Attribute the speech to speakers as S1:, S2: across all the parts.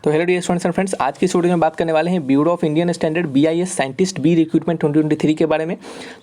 S1: तो hello dear students and friends, आज की इस वीडियो में बात करने वाले हैं bureau of Indian standard BIS scientist B recruitment 2023 के बारे में।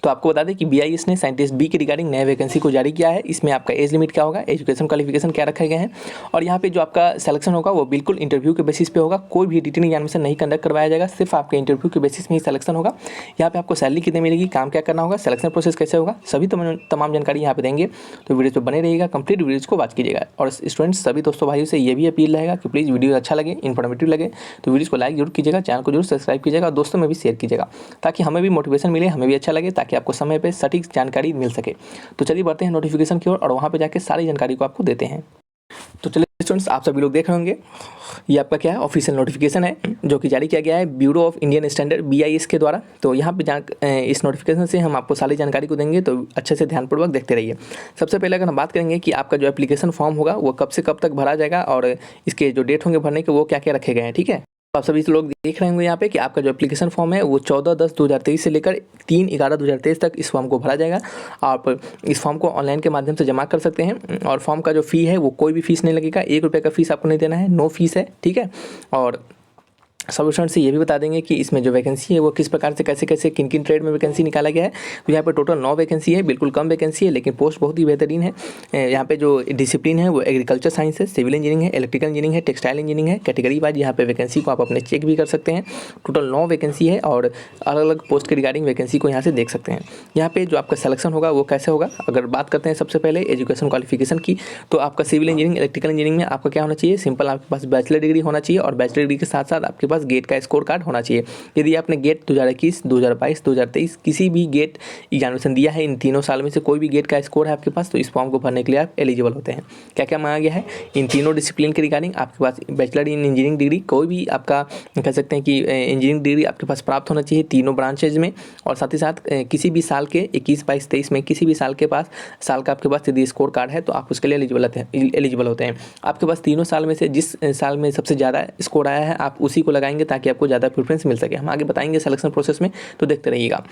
S1: तो आपको बता दें कि BIS ने साइंटिस्ट बी के रिगार्डिंग नए वैकेंसी को जारी किया है। इसमें आपका एज लिमिट क्या होगा, एजुकेशन क्वालिफिकेशन क्या रखे गए हैं और यहाँ पे जो आपका सिलेक्शन होगा वो बिल्कुल इंटरव्यू के बेसिस पे होगा। कोई भी रिटन एग्जामिनेशन नहीं कंडक्ट करवाया जाएगा, सिर्फ आपके इंटरव्यू के बेसिस में ही सिलेक्शन होगा। यहाँ पे आपको सैलरी कितनी मिलेगी, काम क्या करना होगा, सिलेक्शन प्रोसेस कैसे होगा, सभी तमाम जानकारी यहाँ पे देंगे। तो वीडियो पे बने रहिएगा, कंप्लीट वीडियोज़ को वॉच कीजिएगा। और स्टूडेंट्स सभी दोस्तों भाइयों से ये भी अपील रहेगा कि प्लीज़ वीडियो अच्छा लगे, इन्फॉर्मेटिव लगे तो वीडियो को लाइक जरूर कीजिएगा, चैनल को जरूर सब्सक्राइब कीजिएगा और दोस्तों में भी शेयर कीजिएगा ताकि हमें भी मोटिवेशन मिले, हमें भी अच्छा लगे, ताकि आपको समय पे सटीक जानकारी मिल सके। तो चलिए बढ़ते हैं नोटिफिकेशन की ओर और वहाँ पे जाके सारी जानकारी को आपको देते हैं। तो चलिए स्टूडेंट्स, आप सभी लोग देख रहे होंगे ये आपका क्या है, ऑफिशियल नोटिफिकेशन है जो कि जारी किया गया है bureau of Indian standard BIS के द्वारा। तो यहाँ पे इस नोटिफिकेशन से हम आपको सारी जानकारी को देंगे, तो अच्छे से ध्यानपूर्वक देखते रहिए। सबसे पहले अगर हम बात करेंगे कि आपका जो एप्लीकेशन फॉर्म होगा वो कब से कब तक भरा जाएगा और इसके जो डेट होंगे भरने के वो क्या क्या रखे गए हैं, ठीक है। आप सभी लोग देख रहे होंगे यहाँ पे कि आपका जो एप्लीकेशन फॉर्म है वो 14/10/2023 से लेकर 3/11/2023 तक इस फॉर्म को भरा जाएगा। आप इस फॉर्म को ऑनलाइन के माध्यम से जमा कर सकते हैं और फॉर्म का जो फ़ी है वो कोई भी फीस नहीं लगेगा, 1 रुपये का फीस आपको नहीं देना है, नो फीस है, ठीक है। और सब स्टूडेंट से ये भी बता देंगे कि इसमें जो वैकेंसी है वो किस प्रकार से कैसे किन किन ट्रेड में वैकेंसी निकाला गया है। तो यहाँ पे टोटल 9 वैकेंसी है, बिल्कुल कम वैकेंसी है लेकिन पोस्ट बहुत ही बेहतरीन है। यहाँ पे जो डिसिप्लिन है वो एग्रीकल्चर साइंस है, सिविल इंजीनियरिंग है, इलेक्ट्रिकल इंजीनियरिंग है, टेक्सटाइल इंजीनियरिंग है। कैटेगरी वाइज यहाँ पे वैकेंसी को आप अपने चेक भी कर सकते हैं। टोटल 9 वैकेंसी है और अलग अलग पोस्ट के रिगार्डिंग वैकेंसी को यहाँ से देख सकते हैं। यहाँ पे जो आपका सिलेक्शन होगा वो कैसे होगा, अगर बात करते हैं सबसे पहले एजुकेशन क्वालिफिकेशन की, तो आपका सिविल इंजीनियरिंग इलेक्ट्रिकल इंजीनियरिंग में आपका क्या होना चाहिए, सिंपल आपके पास बैचलर डिग्री होना चाहिए और बैचलर डिग्री के साथ साथ आपके पास गेट का स्कोर होना चाहिए। यदि आपने गेट 2021, 2022, 2023 किसी भी गेट एग्जामिनेशन दिया है, इन तीनों साल में से कोई भी गेट का स्कोर है आपके पास, तो इस फॉर्म को भरने के लिए आप एलिजिबल होते हैं। क्या क्या मांगा गया है, इन तीनों डिसिप्लिन के रिगार्डिंग आपके पास बैचलर इन इंजीनियरिंग डिग्री, कोई भी आपका कह सकते हैं कि इंजीनियरिंग डिग्री आपके पास प्राप्त होना चाहिए तीनों ब्रांचेज में। और साथ ही साथ किसी भी साल के 21, 22, 23 में किसी भी साल का आपके पास यदि स्कोर कार्ड है तो आप उसके लिए एलिजिबल होते हैं। आपके पास तीनों साल में से जिस साल में सबसे ज़्यादा स्कोर आया है आप उसी को लगाएंगे ताकि आपको ज़्यादा प्रेफरेंस मिल सके। हम आगे बताएंगे सिलेक्शन प्रोसेस में, तो देखते रहिएगा।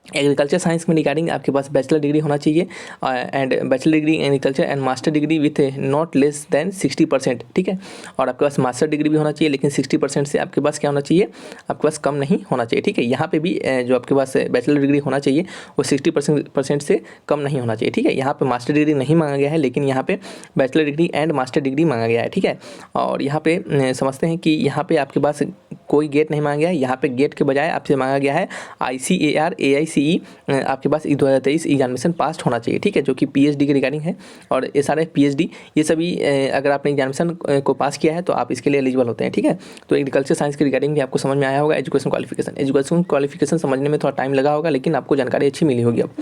S1: एग्रीकल्चर साइंस में रिगार्डिंग आपके पास बैचलर डिग्री होना चाहिए and bachelor degree agriculture and master degree with not less than 60%, ठीक है। और आपके पास मास्टर डिग्री भी होना चाहिए लेकिन 60% से आपके पास क्या होना चाहिए, आपके पास कम नहीं होना चाहिए, ठीक है। यहाँ पे भी जो आपके पास बैचलर डिग्री होना चाहिए वो 60% से कम नहीं होना चाहिए, ठीक है। यहाँ पे मास्टर डिग्री नहीं मांगा गया है लेकिन यहाँ पे bachelor degree and master degree मांगा गया है, ठीक है। और यहाँ पे समझते हैं कि यहाँ पे आपके पास कोई गेट नहीं मांगा गया है, यहाँ पे गेट के बजाय आपसे मांगा गया है ICAR AICE आपके पास 2023 एग्जामिनेशन पास होना चाहिए, ठीक है, जो कि PhD के रिगार्डिंग है। और SRF PhD ये सभी अगर आपने एग्जामिनेशन को पास किया है तो आप इसके लिए एलिजिबल होते हैं, ठीक है। तो एग्रीकल्चर साइंस के रिगार्डिंग भी आपको समझ में आया होगा। एजुकेशन क्वालिफिकेशन समझने में थोड़ा टाइम लगा होगा लेकिन आपको जानकारी अच्छी मिली होगी। अब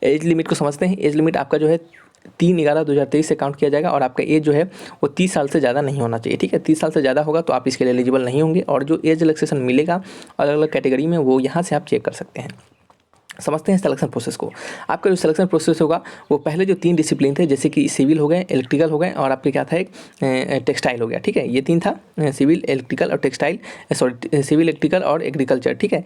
S1: एज लिमिट को समझते हैं। एज लिमिट आपका जो है 3/11/2023 से काउंट किया जाएगा और आपका एज जो है वो 30 साल से ज़्यादा नहीं होना चाहिए, ठीक है। 30 साल से ज़्यादा होगा तो आप इसके लिए एलिजिबल नहीं होंगे और जो एज रिलैक्सेशन मिलेगा अलग अलग कैटेगरी में वो यहाँ से आप चेक कर सकते हैं। समझते हैं सिलेक्शन प्रोसेस को। आपका जो सिलेक्शन प्रोसेस होगा वो पहले जो 3 डिसिप्लिन थे जैसे कि सिविल हो गए, इलेक्ट्रिकल हो गए और आपके क्या था एक टेक्सटाइल हो गया, ठीक है। ये 3 था, सिविल, इलेक्ट्रिकल और टेक्सटाइल, सिविल, इलेक्ट्रिकल और एग्रीकल्चर, ठीक है।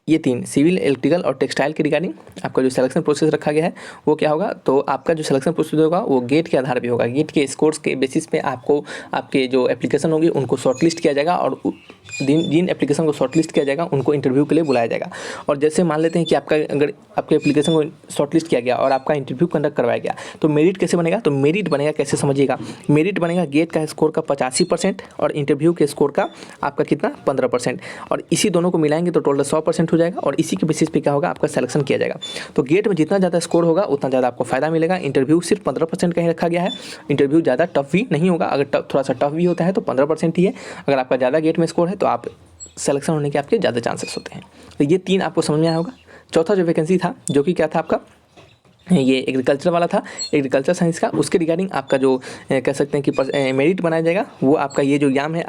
S1: ये 3 सिविल, इलेक्ट्रिकल और टेक्सटाइल के रिगार्डिंग आपका जो सिलेक्शन प्रोसेस रखा गया है वो क्या होगा, तो आपका जो सिलेक्शन प्रोसेस होगा वो गेट के आधार पे होगा। गेट के स्कोर्स के बेसिस पे आपको आपके जो एप्लीकेशन होगी उनको शॉर्टलिस्ट किया जाएगा और जिन एप्लीकेशन को शॉर्टलिस्ट किया जाएगा उनको इंटरव्यू के लिए बुलाया जाएगा। और जैसे मान लेते हैं कि अगर आपके एप्लीकेशन को शॉर्टलिस्ट किया गया और आपका इंटरव्यू कंडक्ट करवाया गया तो मेरिट कैसे बनेगा, तो मेरिट बनेगा कैसे समझिएगा। मेरिट बनेगा गेट का स्कोर का 85% और इंटरव्यू के स्कोर का आपका कितना 15%, और इसी दोनों को मिलाएंगे तो टोटल 100% हो जाएगा और इसी के बेसिस पे क्या होगा आपका सिलेक्शन किया जाएगा। तो गेट में जितना ज़्यादा स्कोर होगा उतना ज़्यादा आपको फायदा मिलेगा। इंटरव्यू सिर्फ 15% का ही रखा गया है। इंटरव्यू ज़्यादा टफ भी नहीं होगा, अगर थोड़ा सा टफ भी होता है तो 15% ही है। अगर आपका ज़्यादा गेट में स्कोर है तो आप सिलेक्शन होने के आपके ज़्यादा चांसेस होते हैं। तो ये 3 आपको समझ में आया होगा। चौथा जो वैकेंसी था जो कि क्या था आपका, ये एग्रीकल्चर वाला था, एग्रीकल्चर साइंस का, उसके रिगार्डिंग आपका जो कह सकते हैं कि मेरिट बनाया जाएगा वो आपका ये जो एग्जाम है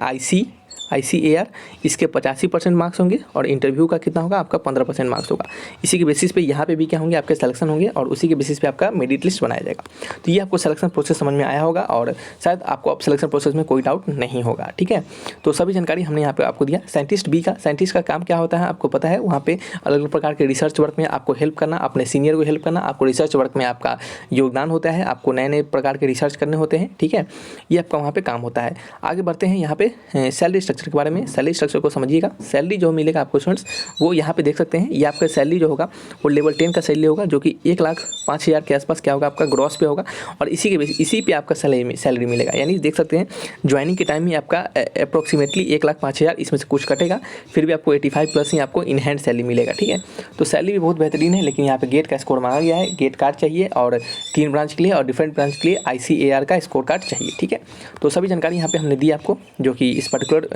S1: ICAR इसके 85% मार्क्स होंगे और इंटरव्यू का कितना होगा आपका 15% मार्क्स होगा। इसी के बेसिस पे यहाँ पे भी क्या होंगे आपके सिलेक्शन होंगे और उसी के बेसिस पे आपका मेरिट लिस्ट बनाया जाएगा। तो ये आपको सिलेक्शन प्रोसेस समझ में आया होगा और शायद आपको अब सिलेक्शन प्रोसेस में कोई डाउट नहीं होगा। ठीक है, तो सभी जानकारी हमने यहाँ पे आपको दिया। साइंटिस्ट बी का, साइंटिस्ट का काम क्या होता है आपको पता है, वहाँ पे अलग अलग प्रकार के रिसर्च वर्क में आपको हेल्प करना, अपने सीनियर को हेल्प करना, आपको रिसर्च वर्क में आपका योगदान होता है, आपको नए नए प्रकार के रिसर्च करने होते हैं। ठीक है, ये आपका वहाँ पे काम होता है। आगे बढ़ते हैं यहाँ पे सैलरी स्ट्रक्चर के बारे में। सैलरी स्ट्रक्चर को समझिएगा। सैलरी जो मिलेगा आपको स्टूडेंट्स वो यहाँ पे देख सकते हैं। ये आपका सैलरी जो होगा वो लेवल 10 का सैलरी होगा, जो कि 1,05,000 के आसपास क्या होगा आपका ग्रॉस पे होगा और इसी पे आपका सैलरी मिलेगा। यानी देख सकते हैं ज्वाइनिंग के टाइम में आपका अप्रोक्सीमेटली 1,05,000 इसमें से कुछ कटेगा, फिर भी आपको 85 प्लस ही आपको इन हैंड सैलरी मिलेगा। ठीक है, तो सैलरी भी बहुत बेहतरीन है। लेकिन यहाँ पे गेट का स्कोर मांगा गया है, गेट कार्ड चाहिए और 3 ब्रांच के लिए और डिफरेंट ब्रांच के लिए ICAR का स्कोर कार्ड चाहिए। ठीक है, तो सभी जानकारी यहाँ पे हमने दी आपको, जो कि इस पर्टिकुलर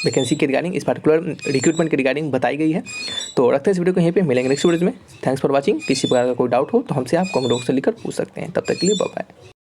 S1: वैकेंसी के रिगार्डिंग, इस पर्टिकुलर रिक्रूटमेंट के रिगार्डिंग बताई गई है। तो रखते हैं इस वीडियो को यहीं पे, मिलेंगे नेक्स्ट वीडियो में। Thanks for watching. किसी प्रकार का कोई डाउट हो तो हमसे आप कमेंट बॉक्स से लिखकर पूछ सकते हैं। तब तक के लिए बाय बाय।